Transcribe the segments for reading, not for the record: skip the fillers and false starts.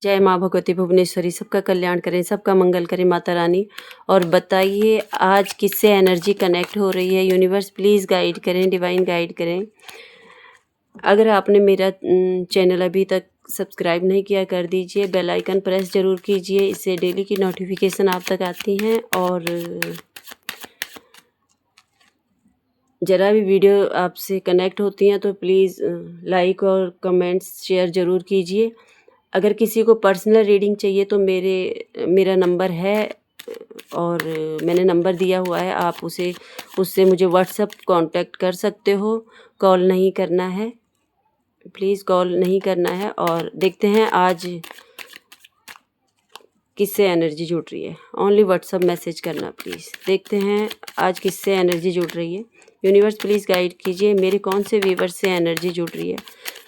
जय माँ भगवती भुवनेश्वरी, सबका कल्याण करें, सबका मंगल करें माता रानी। और बताइए आज किससे एनर्जी कनेक्ट हो रही है? यूनिवर्स प्लीज़ गाइड करें, डिवाइन गाइड करें। अगर आपने मेरा चैनल अभी तक सब्सक्राइब नहीं किया, कर दीजिए, बेल आइकन प्रेस ज़रूर कीजिए, इससे डेली की नोटिफिकेशन आप तक आती हैं। और ज़रा भी वीडियो आपसे कनेक्ट होती हैं तो प्लीज़ लाइक और कमेंट्स शेयर ज़रूर कीजिए। अगर किसी को पर्सनल रीडिंग चाहिए तो मेरा नंबर है और मैंने नंबर दिया हुआ है, आप उससे मुझे व्हाट्सएप कांटेक्ट कर सकते हो। कॉल नहीं करना है, प्लीज़ कॉल नहीं करना है। और देखते हैं आज किससे एनर्जी जुड़ रही है। ओनली व्हाट्सएप मैसेज करना प्लीज़। देखते हैं आज किससे एनर्जी जुड़ रही है। यूनिवर्स प्लीज़ गाइड कीजिए, मेरे कौन से व्यूवर्स से एनर्जी जुड़ रही है।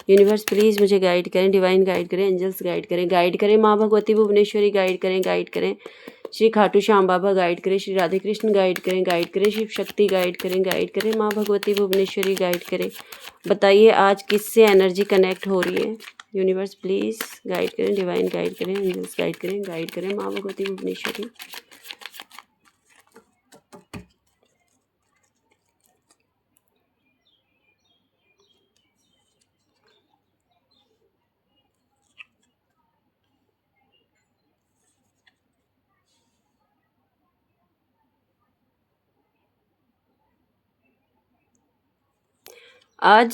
यूनिवर्स प्लीज़ मुझे गाइड करें, डिवाइन गाइड करें, एंजल्स गाइड करें, माँ भगवती भुवनेश्वरी गाइड करें, श्री खाटू श्याम बाबा गाइड करें, श्री राधे कृष्ण गाइड करें, शिव शक्ति गाइड करें, माँ भगवती भुवनेश्वरी गाइड करें। बताइए आज किससे एनर्जी कनेक्ट हो रही है। यूनिवर्स प्लीज़ गाइड करें, डिवाइन गाइड करें, एंजल्स गाइड करें, माँ भगवती भुवनेश्वरी। आज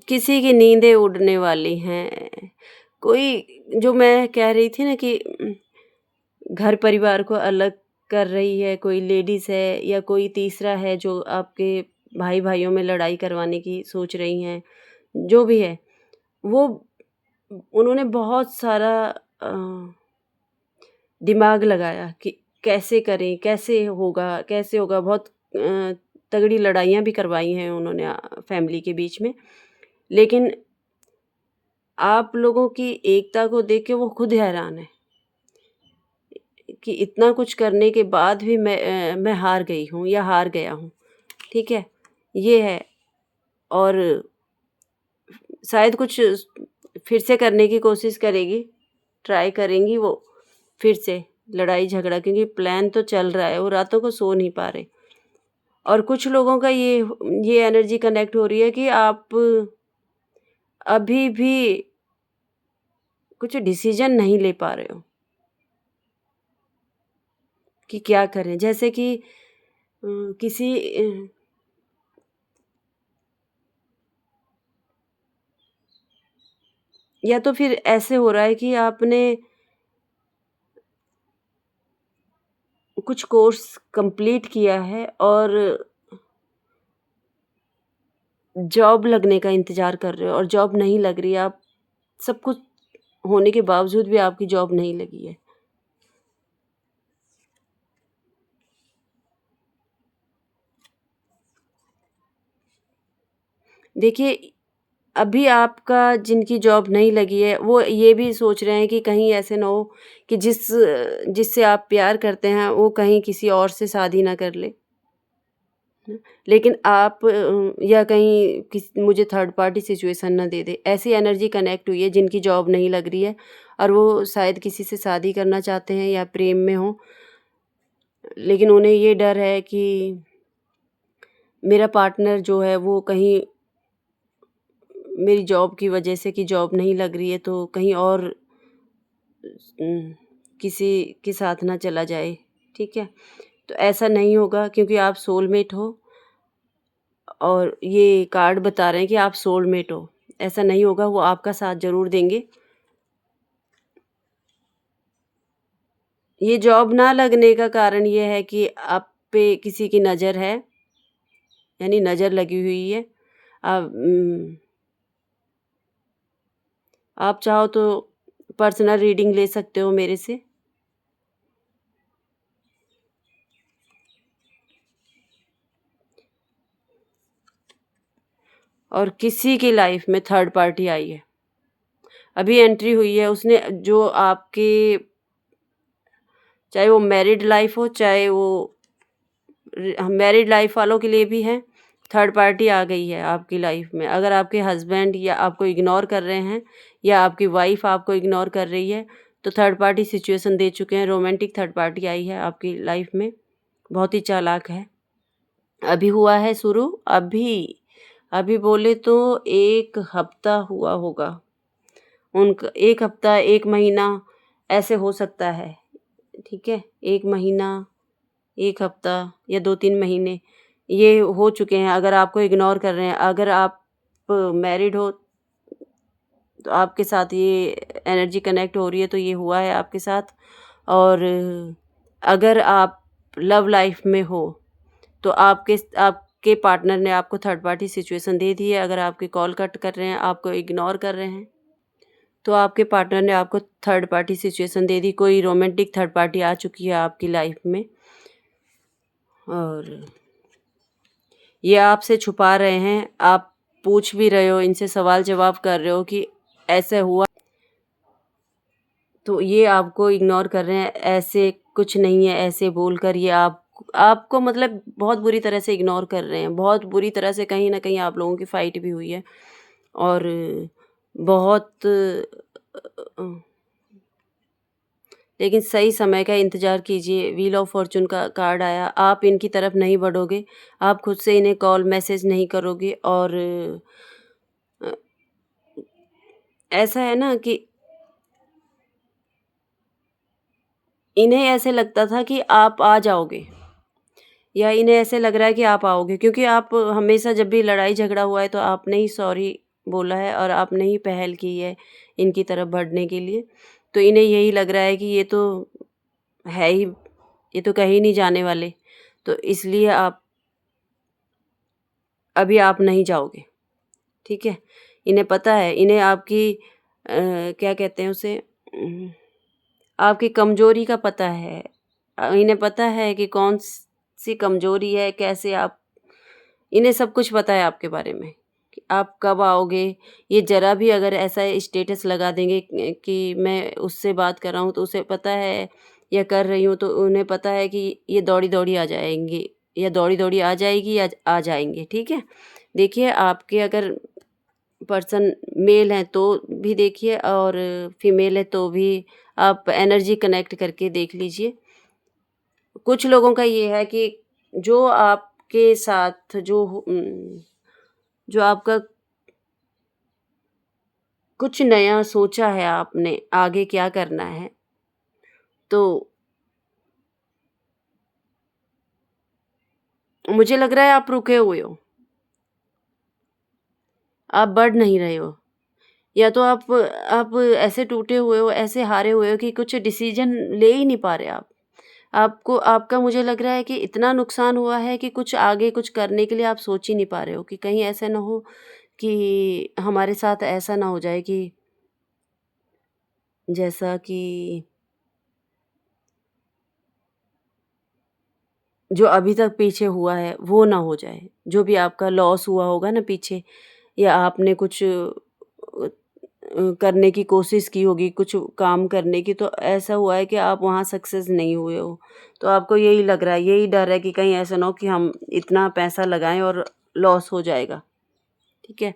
किसी की नींदें उड़ने वाली हैं। कोई जो मैं कह रही थी ना कि घर परिवार को अलग कर रही है, कोई लेडीज़ है या कोई तीसरा है जो आपके भाइयों में लड़ाई करवाने की सोच रही हैं, जो भी है, वो उन्होंने बहुत सारा अ, दिमाग लगाया कि कैसे होगा। बहुत तगड़ी लड़ाइयाँ भी करवाई हैं उन्होंने फैमिली के बीच में। लेकिन आप लोगों की एकता को देख के वो खुद हैरान है कि इतना कुछ करने के बाद भी मैं हार गई हूँ या हार गया हूँ, ठीक है? ये है। और शायद कुछ फिर से करने की कोशिश करेगी, ट्राई करेंगी वो फिर से लड़ाई झगड़ा, क्योंकि प्लान तो चल रहा है, वो रातों को सो नहीं पा रहे। और कुछ लोगों का ये एनर्जी कनेक्ट हो रही है कि आप अभी भी कुछ डिसीजन नहीं ले पा रहे हो कि क्या करें। जैसे कि किसी या तो फिर ऐसे हो रहा है कि आपने कुछ कोर्स कंप्लीट किया है और जॉब लगने का इंतज़ार कर रहे हो और जॉब नहीं लग रही है। आप सब कुछ होने के बावजूद भी आपकी जॉब नहीं लगी है। देखिए, अभी आपका जिनकी जॉब नहीं लगी है, वो ये भी सोच रहे हैं कि कहीं ऐसे ना हो कि जिससे आप प्यार करते हैं, वो कहीं किसी और से शादी ना कर ले। लेकिन आप या कहीं मुझे थर्ड पार्टी सिचुएशन ना दे दे। ऐसी एनर्जी कनेक्ट हुई है जिनकी जॉब नहीं लग रही है और वो शायद किसी से शादी करना चाहते हैं या प्रेम में हों। लेकिन उन्हें ये डर है कि मेरा पार्टनर जो है वो कहीं मेरी जॉब की वजह से कि जॉब नहीं लग रही है तो कहीं और किसी के साथ ना चला जाए, ठीक है? तो ऐसा नहीं होगा क्योंकि आप सोलमेट हो और ये कार्ड बता रहे हैं कि आप सोलमेट हो। ऐसा नहीं होगा, वो आपका साथ ज़रूर देंगे। ये जॉब ना लगने का कारण ये है कि आप पे किसी की नज़र है, यानी नज़र लगी हुई है। आप चाहो तो पर्सनल रीडिंग ले सकते हो मेरे से। और किसी की लाइफ में थर्ड पार्टी आई है, अभी एंट्री हुई है। उसने जो आपके, चाहे वो मैरिड लाइफ हो, चाहे वो मैरिड लाइफ वालों के लिए भी है, थर्ड पार्टी आ गई है आपकी लाइफ में। अगर आपके हस्बैंड या आपको इग्नोर कर रहे हैं या आपकी वाइफ आपको इग्नोर कर रही है, तो थर्ड पार्टी सिचुएशन दे चुके हैं, रोमांटिक थर्ड पार्टी आई है आपकी लाइफ में, बहुत ही चालाक है। अभी हुआ है शुरू, अभी बोले तो 1 हफ्ता हुआ होगा। उनका 1 हफ्ता, 1 महीना ऐसे हो सकता है, ठीक है? 1 महीना, 1 हफ्ता या 2-3 महीने ये हो चुके हैं। अगर आपको इग्नोर कर रहे हैं, अगर आप मैरिड हो तो आपके साथ ये एनर्जी कनेक्ट हो रही है, तो ये हुआ है आपके साथ। और अगर आप लव लाइफ में हो तो आपके पार्टनर ने आपको थर्ड पार्टी सिचुएशन दे दी है। अगर आपकी कॉल कट कर रहे हैं, आपको इग्नोर कर रहे हैं, तो आपके पार्टनर ने आपको थर्ड पार्टी सिचुएशन दे दी। कोई रोमांटिक थर्ड पार्टी आ चुकी है आपकी लाइफ में और ये आपसे छुपा रहे हैं। आप पूछ भी रहे हो, इनसे सवाल जवाब कर रहे हो कि ऐसे हुआ, तो ये आपको इग्नोर कर रहे हैं। ऐसे कुछ नहीं है, ऐसे बोलकर ये आपको मतलब बहुत बुरी तरह से इग्नोर कर रहे हैं। बहुत बुरी तरह से, कहीं न कहीं आप लोगों की फाइट भी हुई है और बहुत लेकिन सही समय का इंतज़ार कीजिए। व्हील ऑफ फॉर्च्यून का कार्ड आया, आप इनकी तरफ नहीं बढ़ोगे, आप खुद से इन्हें कॉल मैसेज नहीं करोगे और अ, ऐसा है ना कि इन्हें ऐसे लगता था कि आप आ जाओगे या इन्हें ऐसे लग रहा है कि आप आओगे, क्योंकि आप हमेशा जब भी लड़ाई झगड़ा हुआ है तो आपने ही सॉरी बोला है और आपने ही पहल की है इनकी तरफ बढ़ने के लिए। तो इन्हें यही लग रहा है कि ये तो है ही, ये तो कहीं नहीं जाने वाले, तो इसलिए अभी आप नहीं जाओगे, ठीक है? इन्हें पता है, इन्हें आपकी क्या कहते हैं उसे, आपकी कमज़ोरी का पता है। इन्हें पता है कि कौन-सी कमज़ोरी है, कैसे आप, इन्हें सब कुछ पता है आपके बारे में कि आप कब आओगे। ये ज़रा भी अगर ऐसा स्टेटस लगा देंगे कि मैं उससे बात कर रहा हूँ, तो उसे पता है, या कर रही हूँ, तो उन्हें पता है कि ये दौड़ी-दौड़ी आ जाएँगे या दौड़ी-दौड़ी आ जाएगी या आ जाएँगे, ठीक है? देखिए, आपके अगर पर्सन मेल हैं तो भी देखिए और फीमेल है तो भी आप एनर्जी कनेक्ट करके देख लीजिए। कुछ लोगों का ये है कि जो आपके साथ जो आपका कुछ नया सोचा है आपने, आगे क्या करना है, तो मुझे लग रहा है आप रुके हुए हो, आप बढ़ नहीं रहे हो। या तो आप ऐसे टूटे हुए हो, ऐसे हारे हुए हो कि कुछ डिसीज़न ले ही नहीं पा रहे आप। आपको आपका मुझे लग रहा है कि इतना नुकसान हुआ है कि कुछ आगे कुछ करने के लिए आप सोच ही नहीं पा रहे हो कि कहीं ऐसा ना हो कि हमारे साथ ऐसा ना हो जाए कि जैसा कि जो अभी तक पीछे हुआ है, वो ना हो जाए। जो भी आपका लॉस हुआ होगा ना पीछे, या आपने कुछ करने की कोशिश की होगी, कुछ काम करने की, तो ऐसा हुआ है कि आप वहाँ सक्सेस नहीं हुए हो। तो आपको यही लग रहा है, यही डर है कि कहीं ऐसा ना हो कि हम इतना पैसा लगाएँ और लॉस हो जाएगा, ठीक है?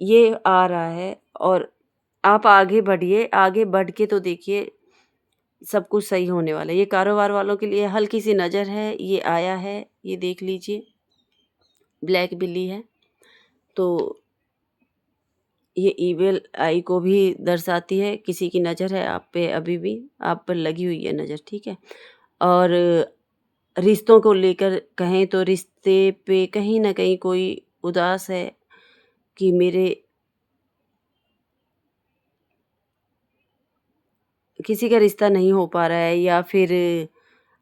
ये आ रहा है और आप आगे बढ़िए, आगे बढ़ के तो देखिए सब कुछ सही होने वाला है। ये कारोबार वालों के लिए हल्की-सी नज़र है, ये आया है, ये देख लीजिए, ब्लैक बिल्ली है। तो ये ईविल आई को भी दर्शाती है, किसी की नज़र है आप पे, अभी भी आप पर लगी हुई है नज़र, ठीक है? और रिश्तों को लेकर कहें तो रिश्ते पे कहीं न कहीं कोई उदास है कि मेरे किसी का रिश्ता नहीं हो पा रहा है, या फिर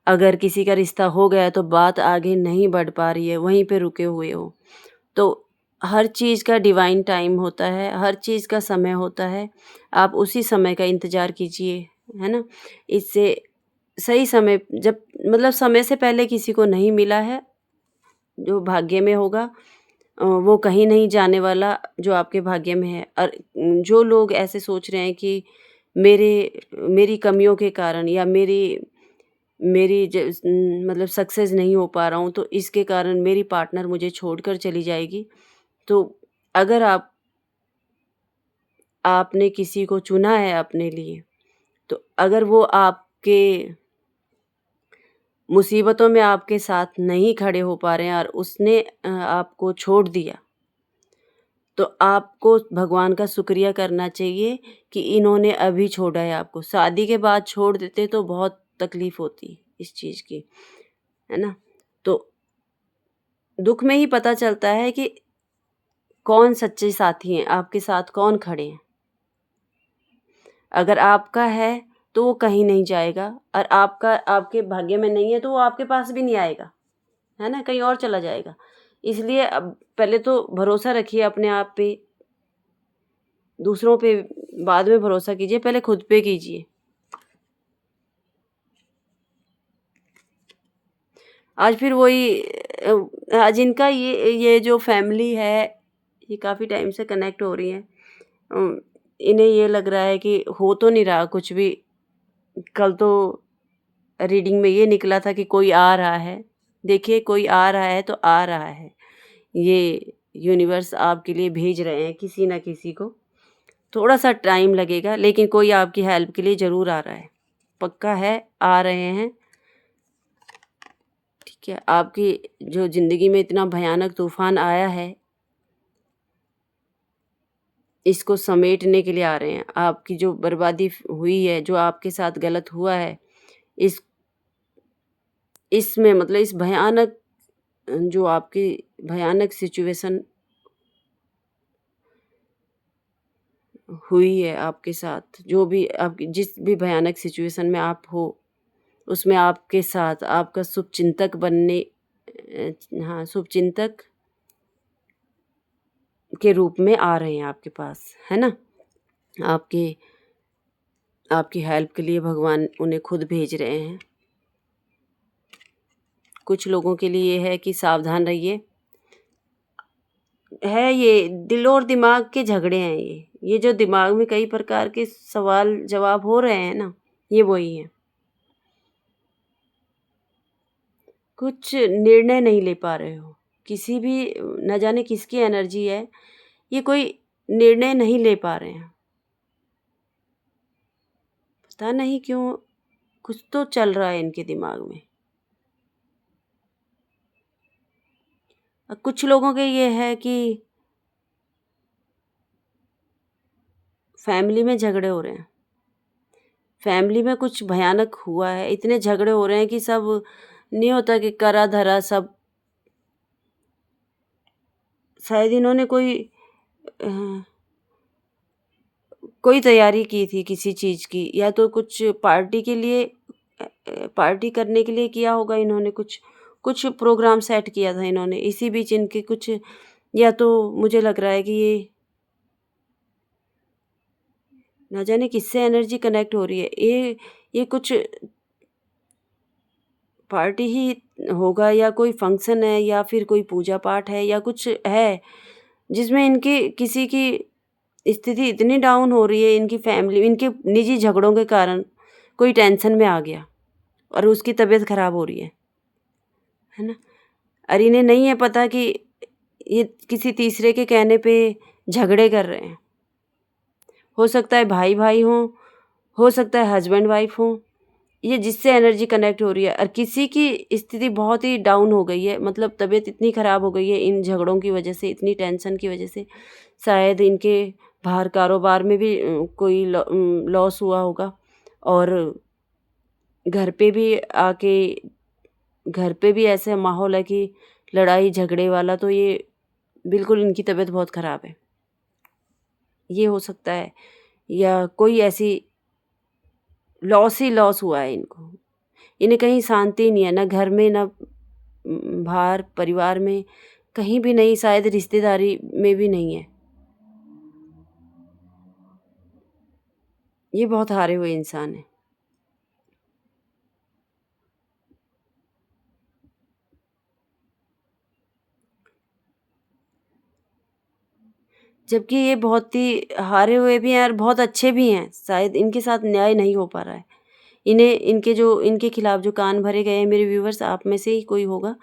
अगर किसी का रिश्ता हो गया है तो बात आगे नहीं बढ़ पा रही है, वहीं पे रुके हुए हो। तो हर चीज़ का डिवाइन टाइम होता है, हर चीज़ का समय होता है, आप उसी समय का इंतज़ार कीजिए, है ना? इससे सही समय जब मतलब समय से पहले किसी को नहीं मिला है, जो भाग्य में होगा वो कहीं नहीं जाने वाला, जो आपके भाग्य में है। और जो लोग ऐसे सोच रहे हैं कि मेरी कमियों के कारण या मेरी मेरी मतलब सक्सेस नहीं हो पा रहा हूँ, तो इसके कारण मेरी पार्टनर मुझे छोड़कर चली जाएगी। तो अगर आपने किसी को चुना है अपने लिए, तो अगर वो आपके मुसीबतों में आपके साथ नहीं खड़े हो पा रहे हैं और उसने आपको छोड़ दिया, तो आपको भगवान का शुक्रिया करना चाहिए कि इन्होंने अभी छोड़ा है आपको। शादी के बाद छोड़ देते तो बहुत तकलीफ़ होती इस चीज़ की, है ना? तो दुःख में ही पता चलता है कि कौन सच्चे साथी हैं, आपके साथ कौन खड़े हैं। अगर आपका है तो वो कहीं नहीं जाएगा, और आपका आपके भाग्य में नहीं है तो वो आपके पास भी नहीं आएगा, है ना? कहीं और चला जाएगा। इसलिए अब पहले तो भरोसा रखिए अपने आप पे, दूसरों पे बाद में भरोसा कीजिए, पहले खुद पे कीजिए। आज फिर वही आज इनका ये जो फैमिली है, ये काफ़ी टाइम से कनेक्ट हो रही है। इन्हें ये लग रहा है कि हो तो नहीं रहा कुछ भी। कल तो रीडिंग में ये निकला था कि कोई आ रहा है। देखिए, कोई आ रहा है तो आ रहा है। ये यूनिवर्स आपके लिए भेज रहे हैं किसी न किसी को। थोड़ा-सा टाइम लगेगा, लेकिन कोई आपकी हेल्प के लिए ज़रूर आ रहा है। पक्का है, आ रहे हैं। ठीक है, आपकी जो ज़िंदगी में इतना भयानक तूफ़ान आया है, इसको समेटने के लिए आ रहे हैं। आपकी जो बर्बादी हुई है, जो आपके साथ गलत हुआ है, इस इसमें मतलब इस भयानक जो आपकी भयानक सिचुएशन हुई है आपके साथ, जो भी आपकी जिस भी भयानक सिचुएशन में आप हो, उसमें आपके साथ आपका शुभचिंतक बनने हाँ, शुभचिंतक के रूप में आ रहे हैं आपके पास, है ना? आपके आपकी हेल्प के लिए भगवान उन्हें खुद भेज रहे हैं। कुछ लोगों के लिए है कि सावधान रहिए। है ये दिल और दिमाग के झगड़े हैं ये। ये जो दिमाग में कई प्रकार के सवाल-जवाब हो रहे हैं ना, ये वही हैं। कुछ निर्णय नहीं ले पा रहे हो। किसी भी न जाने किसकी एनर्जी है, ये कोई निर्णय नहीं ले पा रहे हैं। पता नहीं क्यों, कुछ तो चल रहा है इनके दिमाग में। कुछ लोगों के ये है कि फैमिली में झगड़े हो रहे हैं। फैमिली में कुछ भयानक हुआ है, इतने झगड़े हो रहे हैं कि सब नहीं होता कि करा-धरा सब शायद इन्होंने अ, कोई तैयारी की थी किसी चीज़ की, या तो कुछ पार्टी के लिए पार्टी करने के लिए किया होगा इन्होंने कुछ। कुछ प्रोग्राम सेट किया था इन्होंने, इसी बीच इनके कुछ, या तो मुझे लग रहा है कि ये ना जाने किससे एनर्जी कनेक्ट हो रही है। ये कुछ पार्टी ही होगा, या कोई फंक्शन है, या फिर कोई पूजा-पाठ है, या कुछ है, जिसमें इनकी किसी की स्थिति इतनी डाउन हो रही है, इनकी फैमिली इनके निजी झगड़ों के कारण कोई टेंशन में आ गया और उसकी तबीयत ख़राब हो रही है ना? और इन्हें नहीं है पता कि ये किसी तीसरे के कहने पे झगड़े कर रहे हैं। हो सकता है भाई-भाई हों, हो सकता है हस्बैंड-वाइफ हों, ये जिससे एनर्जी कनेक्ट हो रही है, और किसी की स्थिति बहुत ही डाउन हो गई है, मतलब तबीयत इतनी ख़राब हो गई है इन झगड़ों की वजह से, इतनी टेंशन की वजह से। शायद इनके बाहर कारोबार में भी कोई लॉस हुआ होगा, और घर पे भी आके घर पे भी ऐसा माहौल है कि लड़ाई झगड़े वाला, तो ये बिल्कुल इनकी तबीयत बहुत ख़राब है। ये हो सकता है, या कोई ऐसी लॉस ही लॉस हुआ है इनको। इन्हें कहीं शांति नहीं है, ना घर में, ना बाहर परिवार में, कहीं भी नहीं, शायद रिश्तेदारी में भी नहीं है। ये बहुत हारे हुए इंसान हैं। जबकि ये बहुत ही हारे हुए भी हैं और बहुत अच्छे भी हैं, शायद इनके साथ न्याय नहीं हो पा रहा है। इन्हें इनके खिलाफ जो कान भरे गए हैं, मेरे व्यूअर्स आप में से ही कोई होगा,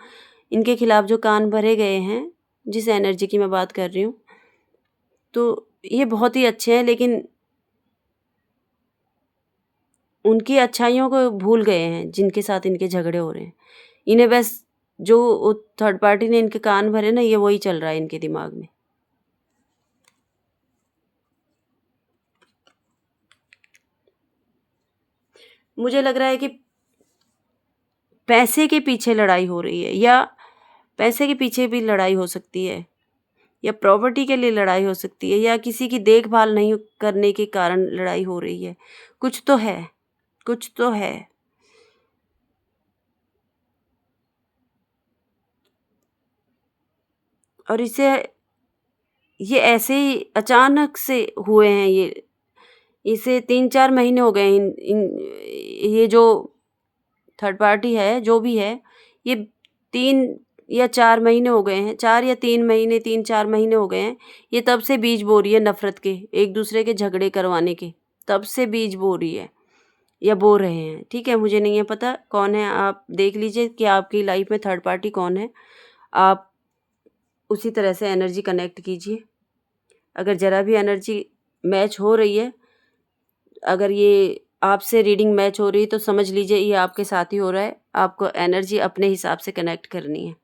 इनके खिलाफ जो कान भरे गए हैं, जिस एनर्जी की मैं बात कर रही हूँ, तो ये बहुत ही अच्छे हैं, लेकिन उनकी अच्छाइयों को भूल गए हैं जिनके साथ इनके झगड़े हो रहे हैं। इन्हें बस जो थर्ड पार्टी ने इनके कान भरे ना, ये वही चल रहा है इनके दिमाग में। मुझे लग रहा है कि पैसे के पीछे लड़ाई हो रही है, या पैसे के पीछे भी लड़ाई हो सकती है, या प्रॉपर्टी के लिए लड़ाई हो सकती है, या किसी की देखभाल नहीं करने के कारण लड़ाई हो रही है। कुछ तो है, कुछ तो है। और ये ऐसे ही अचानक से हुए हैं। इसे 3-4 महीने हो गए ये जो थर्ड पार्टी है, जो भी है, ये 3 या 4 महीने हो गए हैं, 4 या 3 महीने, 3-4 महीने हो गए हैं। ये तब से बीज बो रही है नफ़रत के, एक-दूसरे के झगड़े करवाने के, तब से बीज बो रही है या बो रहे हैं। ठीक है, मुझे नहीं है पता कौन है, आप देख लीजिए कि आपकी लाइफ़ में थर्ड पार्टी कौन है। आप उसी तरह से एनर्जी कनेक्ट कीजिए। अगर ज़रा भी एनर्जी मैच हो रही है, अगर ये आपसे रीडिंग मैच हो रही है, तो समझ लीजिए ये आपके साथ ही हो रहा है। आपको एनर्जी अपने हिसाब से कनेक्ट करनी है।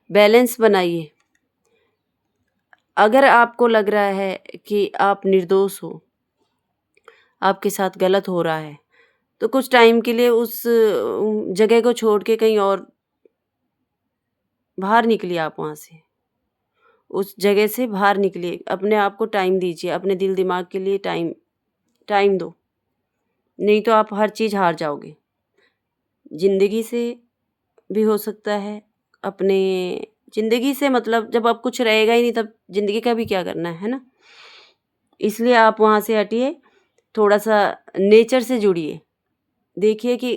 बैलेंस बनाइए। अगर आपको लग रहा है कि आप निर्दोष हो, आपके साथ गलत हो रहा है, तो कुछ टाइम के लिए उस जगह को छोड़ के कहीं और बाहर निकलिए। आप वहाँ से, उस जगह से बाहर निकलिए। अपने आप को टाइम दीजिए, अपने दिल दिमाग के लिए टाइम दो। नहीं तो आप हर चीज़ हार जाओगे। ज़िंदगी से भी हो सकता है, अपने ज़िंदगी से मतलब जब अब कुछ रहेगा ही नहीं, तब ज़िंदगी का भी क्या करना है ना? इसलिए आप वहाँ से हटिए, थोड़ा-सा नेचर से जुड़िए। देखिए कि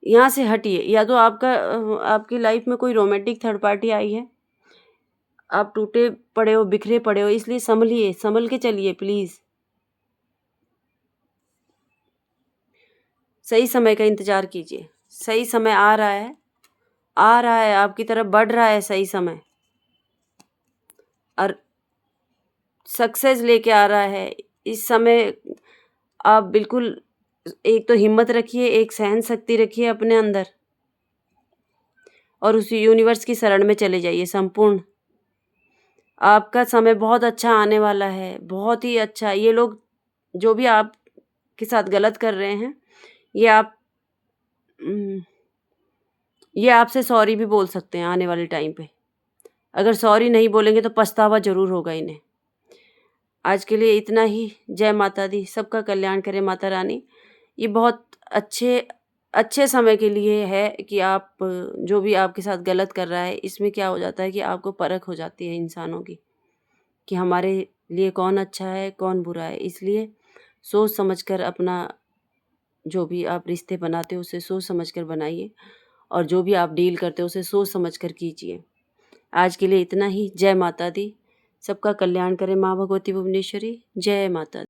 यहाँ से हटिए, या तो आपकी लाइफ़ में कोई रोमांटिक थर्ड पार्टी आई है, आप टूटे पड़े हो, बिखरे पड़े हो, इसलिए सँभलिए, सँभल के चलिए प्लीज़। सही समय का इंतज़ार कीजिए। सही समय आ रहा है, आपकी तरफ बढ़ रहा है सही समय, और सक्सेस लेके आ रहा है। इस समय आप बिल्कुल एक तो हिम्मत रखिए, एक सहन शक्ति रखिए अपने अंदर, और उस यूनिवर्स की शरण में चले जाइए संपूर्ण। आपका समय बहुत अच्छा आने वाला है, बहुत ही अच्छा। ये लोग जो भी आपके साथ गलत कर रहे हैं, ये आप उम, ये आपसे सॉरी भी बोल सकते हैं आने वाले टाइम पे। अगर सॉरी नहीं बोलेंगे तो पछतावा ज़रूर होगा इन्हें। आज के लिए इतना ही। जय माता दी, सबका कल्याण करे माता रानी। ये बहुत अच्छे समय के लिए है कि आप जो भी आपके साथ गलत कर रहा है, इसमें क्या हो जाता है कि आपको परख हो जाती है इंसानों की, कि हमारे लिए कौन अच्छा है, कौन बुरा है। इसलिए सोच समझ कर अपना जो भी आप रिश्ते बनाते हो, उसे सोच समझ कर बनाइए, और जो भी आप डील करते हो, उसे सोच समझ कर कीजिए। आज के लिए इतना ही। जय माता दी, सबका कल्याण करे माँ भगवती भुवनेश्वरी। जय माता दी।